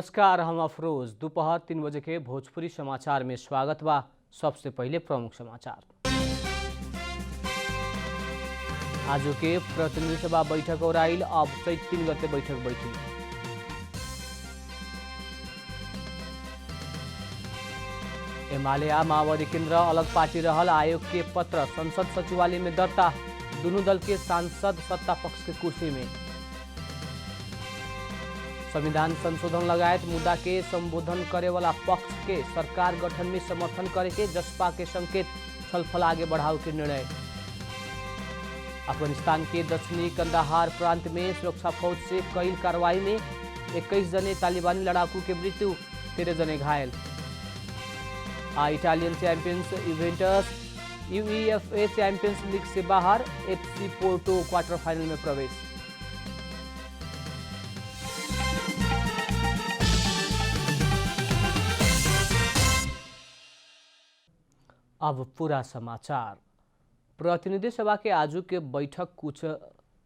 नमस्कार, हम अफरोज। दोपहर 3 बजे के भोजपुरी समाचार में स्वागत बा। सबसे पहले प्रमुख समाचार। आज के प्रतिनिधि सभा बैठक और आइल, अब 3 गते बैठक बैठी। एमाले आ माओवादी केंद्र अलग पार्टी रहल, आयोग के पत्र संसद सचिवालय में दर्ता। दोनों दल के सांसद सत्ता पक्ष के कुर्सी में। संविधान संशोधन लगायत मुद्दा के संबोधन करे वाला पक्ष के सरकार गठन में समर्थन करे के जसपा के संकेत, छलफल आगे बढ़ाव के निर्णय। अफगानिस्तान के दक्षिणी कंदाहार प्रांत में सुरक्षा फौज से कई कार्रवाई में 21 जने तालिबानी लड़ाकू के मृत्यु, 13 जने घायल। Italian champions Juventus UEFA champions league से बाहर, एफसी पोर्टो क्वार्टर फाइनल में प्रवेश। अब पूरा समाचार। प्रतिनिधि सभा के आजू के बैठक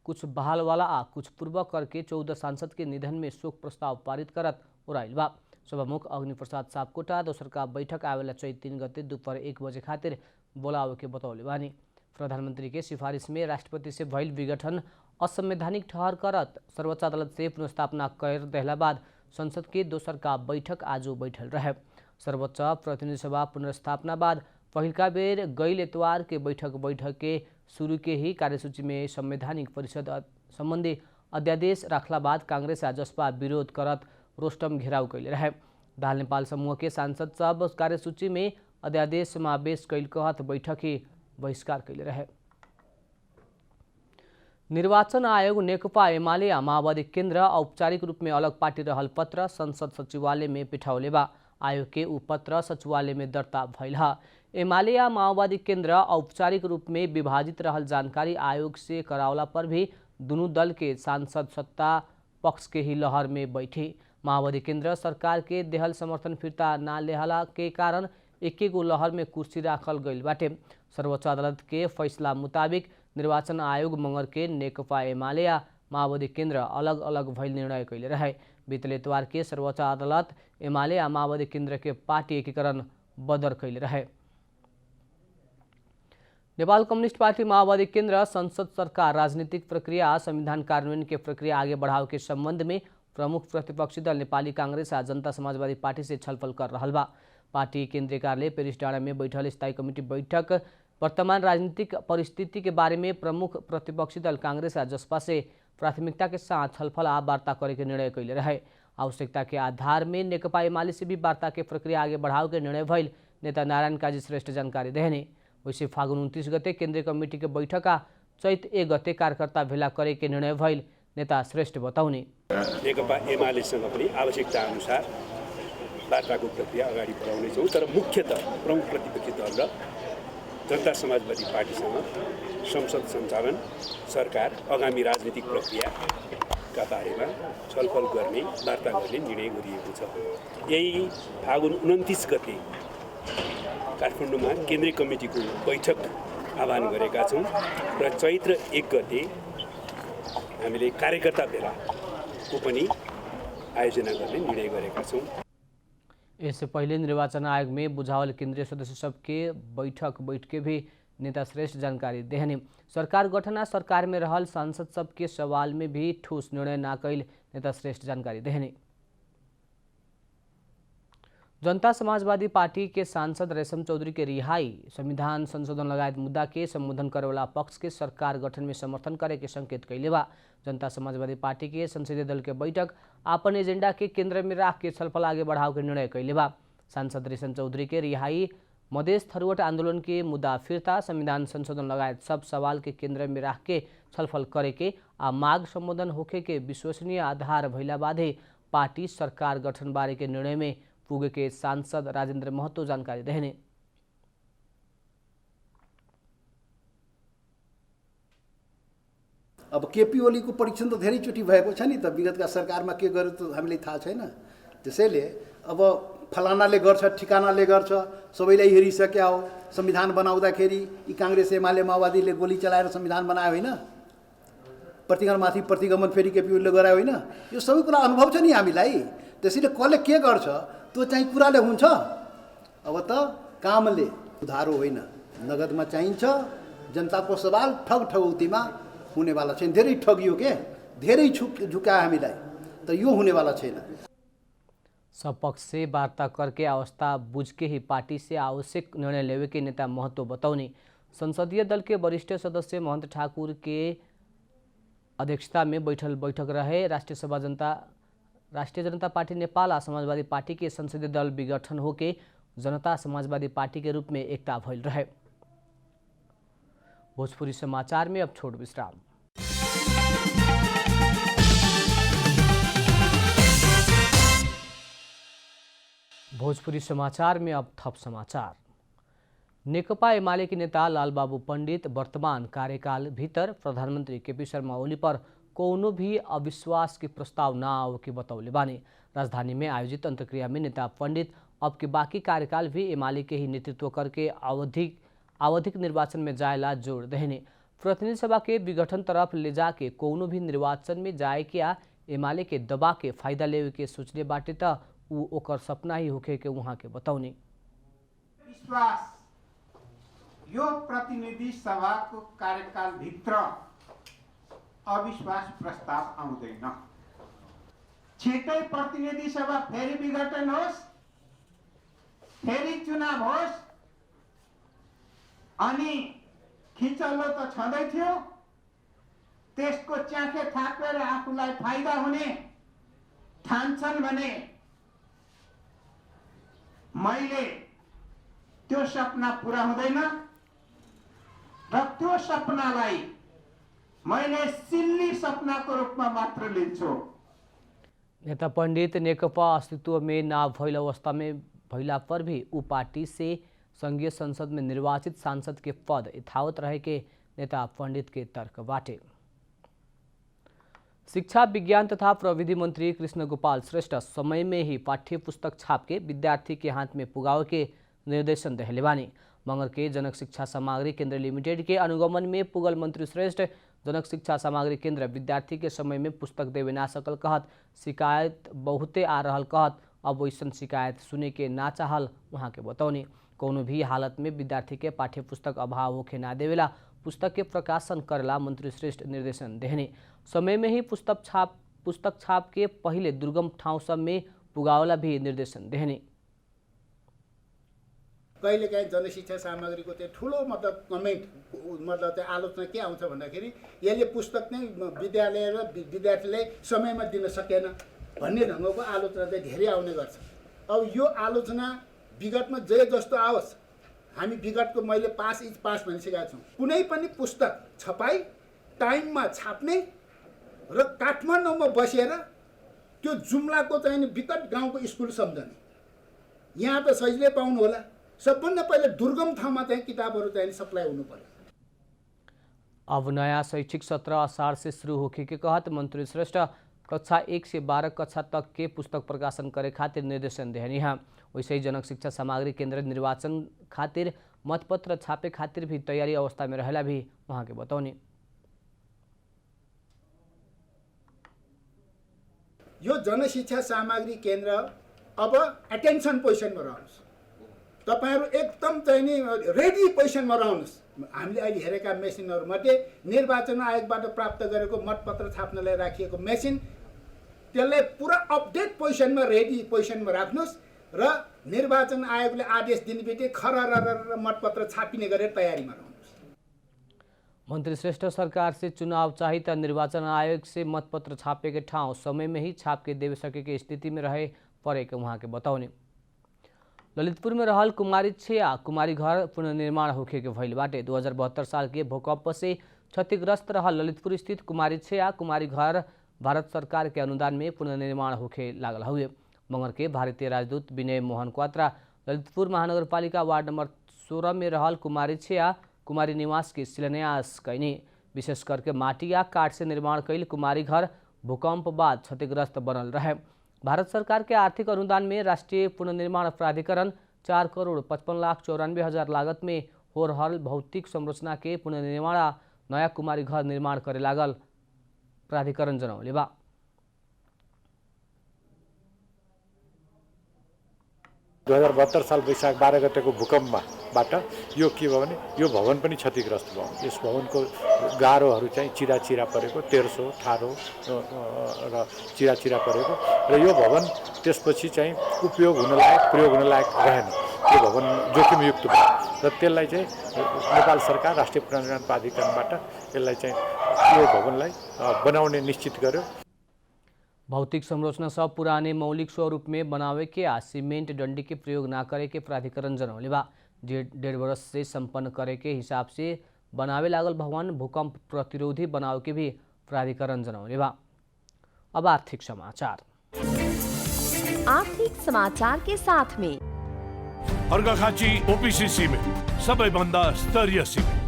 कुछ बहाल वाला आ कुछ पूर्व करके 14 सांसद के निधन में शोक प्रस्ताव पारित करत उड़ाइल बा। सभामुख अग्नि प्रसाद सापकोटा दोसर का बैठक आवेला 3 गते दोपहर 1 बजे खातिर बोलावे के बतौले बानी। प्रधानमंत्री के सिफारिश में राष्ट्रपति से भइल विघटन असंवैधानिक ठहर करत सर्वोच्च अदालत से पुनर्स्थापना कर देहला बाद संसद के दोसर का बैठक आजू बैठल रहे। सर्वोच्च प्रतिनिधि सभा पुनर्स्थापना बाद पहिलका बेर गैल एतवार के बैठक के शुरू के ही कार्यसूची में संवैधानिक परिषद संबंधी अध्यादेश रखला बाद कांग्रेस आ जसपा विरोध करत रोस्टम घेराव कैले रहे। दाल नेपाल समूह के सांसद सब कार्यसूची में अध्यादेश समावेश कैल कहत बैठक ही बहिष्कार कैले रहे। निर्वाचन आयोग नेकपा एमाले आ माओवादी केंद्र औपचारिक रूप में अलग पार्टी रहल पत्र संसद सचिवालय में पिठाउले बा। आयोग के उ पत्र सचिवालय में दर्ता भइल है। एमाले आ माओवादी केंद्र औपचारिक रूप में विभाजित रहल जानकारी आयोग से करावला पर भी दोनों दल के सांसद सत्ता पक्ष के ही लहर में बैठी। माओवादी केंद्र सरकार के देहल समर्थन फिरता ना लेहला के कारण एक लहर में कुर्सी राखल गईल बाटे। सर्वोच्च अदालत के फैसला मुताबिक निर्वाचन आयोग मंगर के नेकपा एमाले आ माओवादी केंद्र अलग अलग भइल निर्णय कैले रहे। बीतल एतवार के सर्वोच्च अदालत एमाले आ माओवादी केंद्र के पार्टी एकीकरण बदर कैले रहे। नेपाल कम्युनिस्ट पार्टी माओवादी केंद्र संसद सरकार राजनीतिक प्रक्रिया संविधान कार्यान्वयन के प्रक्रिया आगे बढ़ाव के संबंध में प्रमुख प्रतिपक्षी दल नेपाली कांग्रेस आ जनता समाजवादी पार्टी से छलफल कर रहा बा। पार्टी केंद्रीय कार्यालय पेरिस डाँडा में बैठल स्थायी कमिटी बैठक वर्तमान राजनीतिक परिस्थिति के बारे में प्रमुख प्रतिपक्षी दल कांग्रेस आ जसपा से प्राथमिकता के साथ छलफल आ वार्ता करे के निर्णय कैले रहे। आवश्यकता के आधार में नेकपा एमाले से भी वार्ता के प्रक्रिया आगे बढ़ाव के निर्णय भइल नेता नारायण काजी श्रेष्ठ जानकारी देहने। वैसे फागुन 29 गते केंद्रीय कमिटी के बैठक आ चैत 1 गते कार्यकर्ता भेला करे के निर्णय भइल नेता श्रेष्ठ बताउने। नेकपा एमालेसँग पनि आवश्यकता अनुसार वार्ताको प्रक्रिया अगाडि बढाउनेछौँ, तर मुख्यतः प्रमुख प्रतिपक्षी दल र जनता समाजवादी पार्टीसँग संसद सञ्चालन, सरकार, आगामी राजनीतिक प्रक्रियाका बारेमा छलफल गर्ने, वार्ता गर्ने निर्णय गरिएको छ। यही फागुन 29 गते काठमाडौँमा केन्द्रीय कमिटीको बैठक आह्वान गरेका छौँ र चैत्र 1 गते हामीले कार्यकर्ता भेलाको पनि आयोजना गर्ने निर्णय गरेका छौँ। इससे पहले निर्वाचन आयोग में बुझावल केंद्रीय सदस्य सबके बैठक बैठ के भी नेता श्रेष्ठ जानकारी देहने। सरकार गठन आ सरकार में रहल सांसद सबके सवाल में भी ठोस निर्णय ना कैल नेता श्रेष्ठ जानकारी देहने। जनता समाजवादी पार्टी के सांसद रेशम चौधरी के रिहाई संविधान संशोधन लगायत मुद्दा के संबोधन करे वाला पक्ष के सरकार गठन में समर्थन करे के संकेत कैले बा। जनता समाजवादी पार्टी के संसदीय दल के बैठक अपन एजेंडा के केंद्र में राख के छलफल आगे बढ़ाव के निर्णय कैले बा। सांसद रेशम चौधरी के रिहाई मधेश थरुवट आंदोलन के मुद्दा फिरता संविधान संशोधन लगायत सब सवाल के केंद्र में राख के छलफल करे के आ माग संबोधन होखे के विश्वसनीय आधार भइला बादे पार्टी सरकार गठन बारे के निर्णय में पुगे के सांसद राजेन्द्र महतो जानकारी देहने। अब केपी ओलीको परीक्षण त धेरैचोटि भएको छ नि त, विगतका सरकारमा के गर्यो त हामीलाई थाहा छैन। त्यसैले अब फलानाले गर्छ, ठिकानाले गर्छ, सबैलाई हेरिसक्या हो। संविधान बनाउँदाखेरि यी कांग्रेस एमाले माओवादीले गोली चलाएर संविधान बनायो होइन, प्रतिगमनमाथि प्रतिगमन फेरि केपी ओलीले गरायो होइन। यो सबै कुरा अनुभव छ नि हामीलाई। त्यसैले कसले के गर्छ त्यो चाहिँ कुराले हुन्छ। अब त कामले उधारो होइन, नगदमा चाहिन्छ। जनताको सवाल ठग ठगौतीमा हुनेवाला छैन। धेरै ठगियो के, धेरै झुकायो हामीलाई, तर यो हुनेवाला छैन। सब पक्ष से वार्ता करके अवस्था बुझ के ही पार्टी से आवश्यक निर्णय लेवे के नेता महत्व बताउने संसदीय दल के वरिष्ठ सदस्य महंत ठाकुर के अध्यक्षता में बैठक रहे। राष्ट्रीय जनता पार्टी नेपाल और समाजवादी पार्टी के संसदीय दल विघटन होके जनता समाजवादी पार्टी के रूप में एकता भइल रहे। भोजपुरी समाचार में अब छोड़ विश्राम। भोजपुरी समाचार में अब थप समाचार। नेकपा एमाले के नेता लालबाबू पंडित वर्तमान कार्यकाल भीतर प्रधानमंत्री केपी शर्मा ओली पर कोनो भी अविश्वास के प्रस्ताव न आओ के बतौले बानी। राजधानी में आयोजित अंतर्क्रिया में नेता पंडित अब के बाकी कार्यकाल भी एमाले के ही नेतृत्व करके आवधिक निर्वाचन में जाएला जोड़ देने। प्रतिनिधि सभा के विघटन तरफ ले जाके कोनो भी निर्वाचन में जाए क्या एमाले के दबा के फायदा लेवे के सोचले बाटे त ऊ ओकर सपना ही होखे के वहाँ के बताउने। विश्वास यो प्रतिनिधि सभाको कार्यकाल भित्र अविश्वास प्रस्ताव आउँदैन। छिटै प्रतिनिधि सभा फेरि विघटन होस्, फेरि चुनाव होस्, अनि खिचल्लो त छँदै थियो, त्यसको च्याखे थापेर आफूलाई फाइदा हुने ठान्छन् भने मैले त्यो सपना पूरा हुँदैन र त्यो सपनालाई मैले सिल्ली सपनाको रूपमा मात्र लिन्छु। नेता पंडित नेकपा अस्तित्व में ना भइल अवस्था में भइला पर भी ऊ पार्टी से संघीय संसद में निर्वाचित सांसद के पद यथावत रहे के नेता पंडित के तर्क बाटे। शिक्षा विज्ञान तथा प्रविधि मंत्री कृष्ण गोपाल श्रेष्ठ समय में ही पाठ्य पुस्तक छाप के विद्यार्थी के हाथ में पुगावे के निर्देशन देहले बानी। मंगर के जनक शिक्षा सामग्री केंद्र लिमिटेड के अनुगमन में पुगल मंत्री श्रेष्ठ जनक शिक्षा सामग्री केंद्र विद्यार्थी के समय में पुस्तक देवे ना सकल कहत शिकायत बहुते आ रहल कहत अब वैसन शिकायत सुने के ना चाहल वहाँ के बतौनी। कोनो भी हालत में विद्यार्थी के पाठ्य पुस्तक अभाव होके ना देवेला पुस्तक के प्रकाशन करेला मंत्री श्रेष्ठ निर्देशन देहने। समय में ही पुस्तक छाप के पहले दुर्गम ठाउँ सब में पुगावला भी निर्देशन देहने। कहिलेकाहीँ जनशिक्षा सामग्रीको त्यो ठुलो मतलब कमेन्ट मतलब त्यो आलोचना के आउँछ भन्दाखेरि यसले पुस्तक नै विद्यालय र विद्यार्थीलाई समयमा दिन सकेन भन्ने ढङ्गको आलोचना चाहिँ धेरै आउने गर्छ। अब यो आलोचना विगतमा जे जस्तो आओस्, हामी विगतको मैले पास भनिसकेका छौँ। कुनै पनि पुस्तक छपाई टाइममा छाप्ने र काठमाडौँमा बसेर त्यो जुम्लाको चाहिँ विकट गाउँको स्कुल सम्झने, यहाँ त सजिलै पाउनु होला। सबभन्दा पहिले दुर्गम ठाउँमा चाहिँ किताबहरू चाहिँ सप्लाई हुनु पर्यो। अब नया शैक्षिक सत्र अषाढ़ से शुरू होके के कहत मंत्री श्रेष्ठ कक्षा 1 से 12 कक्षा तक के पुस्तक प्रकाशन करे खातिर निर्देशन देहनी है। वैसे ही जनक शिक्षा सामग्री केंद्र निर्वाचन खातिर मतपत्र छापे खातिर भी तैयारी अवस्था में रहेला भी वहाँ के बतौनी। यो जनशिक्षा सामग्री केन्द्र अब एटेन्सन पोजिसनमा रहनुहोस्, तपाईहरु एकदम चाहिँ नि रेडी पोजिसनमा रहनुहोस्। हामीले अहिले हेरेका मेसिनहरूमध्ये निर्वाचन आयोगबाट प्राप्त गरेको मतपत्र छाप्नलाई राखिएको मेसिन, त्यसलाई पुरा अपडेट पोजिसनमा रेडी पोजिसनमा राख्नुहोस् र निर्वाचन आयोगले आदेश दिनेबित्तिकै खरर मतपत्र छापिने गरेर तयारीमा रहनुहोस्। मंत्री श्रेष्ठ सरकार से चुनाव चाहिए तो निर्वाचन आयोग से मतपत्र छापे के ठाउँ समय में ही छाप के देवे सके के स्थिति में रहे पड़े के वहाँ के बताउने। ललितपुर में रहल कुमारी 6 आ कुमारी घर पुनर्निर्माण होखे के भइल बाटे। 2072 साल के भूकंप से क्षतिग्रस्त रहल ललितपुर स्थित कुमारी 6 आ कुमारी घर भारत सरकार के अनुदान में पुनर्निर्माण होखे लागल हुए। मंगर के भारतीय राजदूत विनय मोहन क्वात्रा ललितपुर महानगरपालिका वार्ड नंबर 16 में रहल कुमारी 6 आ कुमारी निवास के शिलान्यास कैनी। विशेष करके माटी या काठ से निर्माण कैल कुमारी घर भूकंप बाद क्षतिग्रस्त बनल रहे। भारत सरकार के आर्थिक अनुदान में राष्ट्रीय पुनर्निर्माण प्राधिकरण 4,55,94,000 लागत में हो रहल भौतिक संरचना के पुनर्निर्माण नया कुमारी घर निर्माण करे लागल प्राधिकरण जनौले बा। 2072 साल वैशाख 12 गतेको भूकम्पबाट यो के भयो भने यो भवन पनि क्षतिग्रस्त भयो। यस भवनको गाह्रोहरू चाहिँ चिरा परेको, तेर्सो, ठाडो र चिरा परेको र यो भवन त्यसपछि चाहिँ प्रयोग हुन लायक रहेन। यो भवन जोखिमयुक्त भयो र त्यसलाई चाहिँ नेपाल सरकार राष्ट्रिय पुनर्निर्माण प्राधिकरणबाट यसलाई चाहिँ यो भवनलाई बनाउने निश्चित गर्यो। भौतिक संरचना सब पुराने मौलिक स्वरूप में बनावे के आ सीमेंट डंडी के प्रयोग ना करे के प्राधिकरण जनौले बा। 1.5 वर्ष से संपन्न करे के हिसाब से बनावे लागल भवन भूकंप प्रतिरोधी बनावे के भी प्राधिकरण जनौले बा। अब आर्थिक समाचार के साथ में अर्घाखाँची ओपीसी सिमेन्ट सबैभन्दा स्तरीय सिमेन्ट।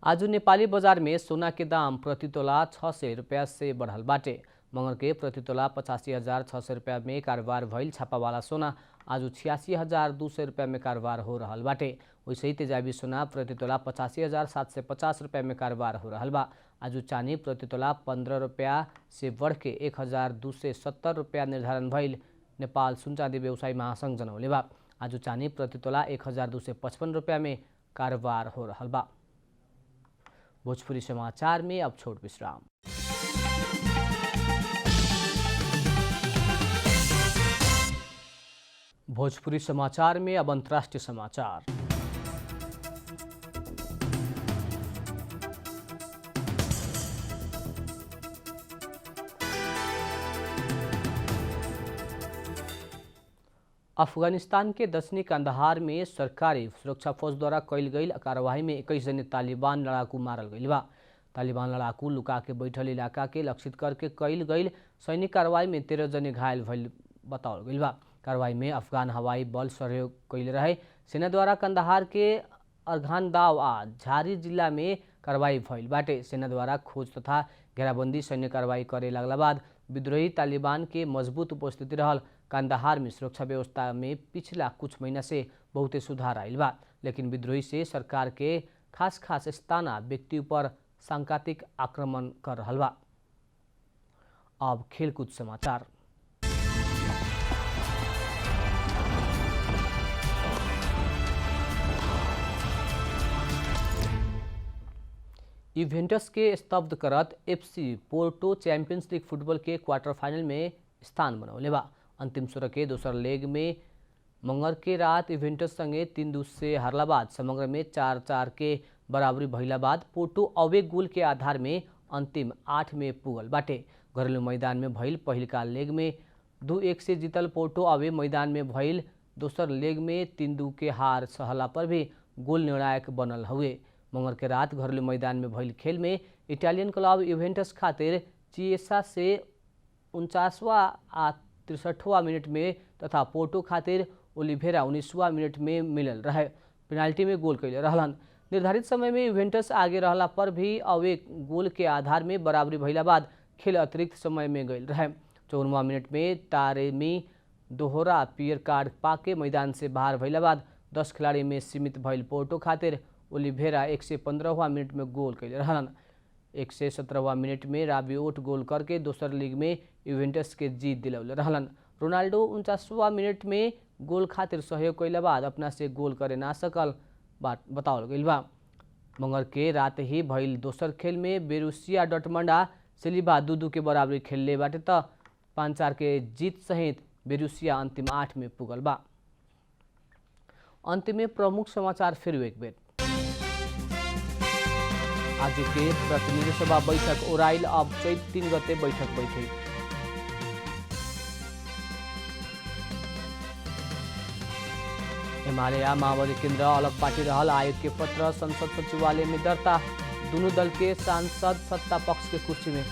आज नेपाली बजार में सोना के दाम प्रति तोला 600 रुपया से बढ़ल बाटे। मंगर के प्रति तोला 85,600 रुपया में कारोबार भइल छापावाला सोना आज 86,200 रुपया में कारोबार हो रहल बाटे। वैसे ही तेजाबी सोना प्रति तोला 85,750 रुपया में कारोबार हो रहल बा। आज चांदी प्रति तोला 15 रुपया से बढ़ के 1,270 रुपया निर्धारण भइल नेपाल सुन चाँदी व्यवसायी महासंघ जनौले बा। आज चांदी प्रति तोला 1,255 रुपया में कारोबार हो रहल बा। भोजपुरी समाचार में अब छोट विश्राम। भोजपुरी समाचार में अब अंतर्राष्ट्रीय समाचार। अफगानिस्तान के दक्षिणी कंदहार में सरकारी सुरक्षा फौज द्वारा कईल गई कार्रवाई में 21 जने तालिबान लड़ाकू मारल गई बा। तालिबान लड़ाकू लुका के बैठल इलाका के लक्षित करके कईल गई सैनिक कार्रवाई में 13 जने घायल भइल बताओल गई बा। कार्रवाई में अफगान हवाई बल सहयोग कैले रहे। सेना द्वारा कंदहार के अर्घानदाव आ झारी जिला में कार्रवाई भइल बाटे। सेना द्वारा खोज तथा घेराबंदी सैन्य कार्रवाई करे लगला बाद विद्रोही तालिबान के मजबूत उपस्थिति रहल कंदहार में सुरक्षा व्यवस्था में पिछला कुछ महीना से बहुते सुधार आयल बा। लेकिन विद्रोही से सरकार के खास स्थान आ व्यक्ति पर सांकेतिक आक्रमण कर रहल बा। अब खेलकूद समाचार। इवेंटस के स्तब्ध करत FC Porto Champions League football के क्वार्टर फाइनल में स्थान बनौले बा। अंतिम 16 के दोसर लेग में मंगर के रात इवेंटस संगे 3-2 से हारला बाद समग्र में 4-4 के बराबरी भइला बाद पोर्टो अवे गोल के आधार में अंतिम 8 में पुगल बाटे। घरेलू मैदान में भइल पहिलका लेग में 2-1 से जीतल पोर्टो अवे मैदान में भइल दोसर लेग में 3-2 के हार सहला पर भी गोल निर्णायक बनल हुए। मंगर के रात घरेलू मैदान में भइल खेल में इटालियन क्लब इवेंटस खातिर चिएसा से 49वां आ 63वां मिनट में तथा पोर्टो खातिर ओलिवेरा 19वां मिनट में मिलल रहे। पेनाल्टी में गोल कैले रहलन। निर्धारित समय में इवेंटस आगे रहला पर भी अवे गोल के आधार में बराबरी भइला बाद खेल अतिरिक्त समय में गईल रहे। 54वां मिनट में तारेमी दोहरा पियर कार्ड पाके मैदान से बाहर भइला बाद 10 खिलाड़ी में सीमित भइल पोर्टो खातिर ओलिवेरा 115वां मिनट में गोल कैले रहलन। 117वां मिनट में राबियोट गोल करके दोसर लीग में इवेंटस के जीत दिलौले रहलन। रोनाल्डो 49वां मिनट में गोल खातिर सहयोग कैला बाद अपना से गोल करे ना सकल बात बताओल गइल बा। मंगर के रात ही भइल दोसर खेल में बेरुसिया डॉर्टमंड आ सेलिबा 2-2 के बराबरी खेलले बाटे त 5-4 के जीत सहित बेरुसिया अंतिम 8 में पुगल बा। अंत में प्रमुख समाचार फिर एक बेर। आज के प्रतिनिधि सभा बैठक ओराइल अब चैत 3 गते बैठक बैठे। एमाले माओवादी केन्द्र अलग पार्टी रहल आयोग के पत्र संसद सचिवालय में दर्ता। दोनों दल के सांसद सत्ता पक्ष के कुर्सी में।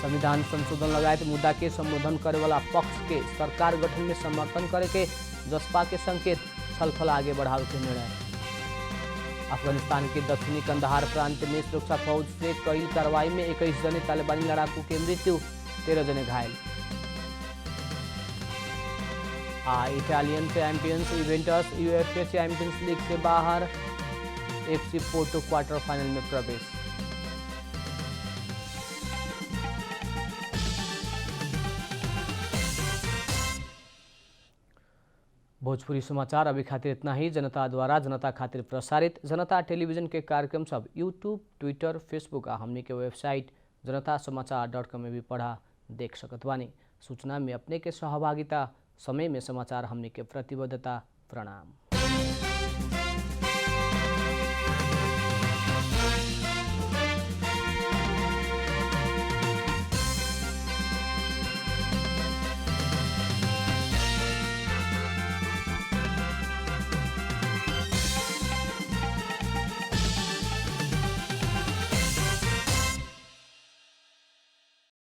संविधान संशोधन लगायत मुद्दा के संबोधन करे वाला पक्ष के सरकार गठन में समर्थन करे के जसपा के संकेत। छलफल आगे बढ़ावे के निर्णय। अफगानिस्तान के दक्षिणी कंदहार प्रांत में सुरक्षा फौज से कई कार्रवाई में 21 जने तालिबानी लड़ाकू के मृत्यु, 13 जने घायल। Italian champions events UEFA champions league से बाहर, एफसी पोर्टो क्वार्टर फाइनल में प्रवेश। भोजपुरी समाचार अभी खातिर इतना ही। जनता द्वारा जनता खातिर प्रसारित जनता टेलीविजन के कार्यक्रम सब यूट्यूब, ट्विटर, फेसबुक आ हमनी के वेबसाइट जनतासमाचार.com में भी पढ़ा देख सकत बानी। सूचना में अपने के सहभागिता, समय में समाचार हमनी के प्रतिबद्धता। प्रणाम।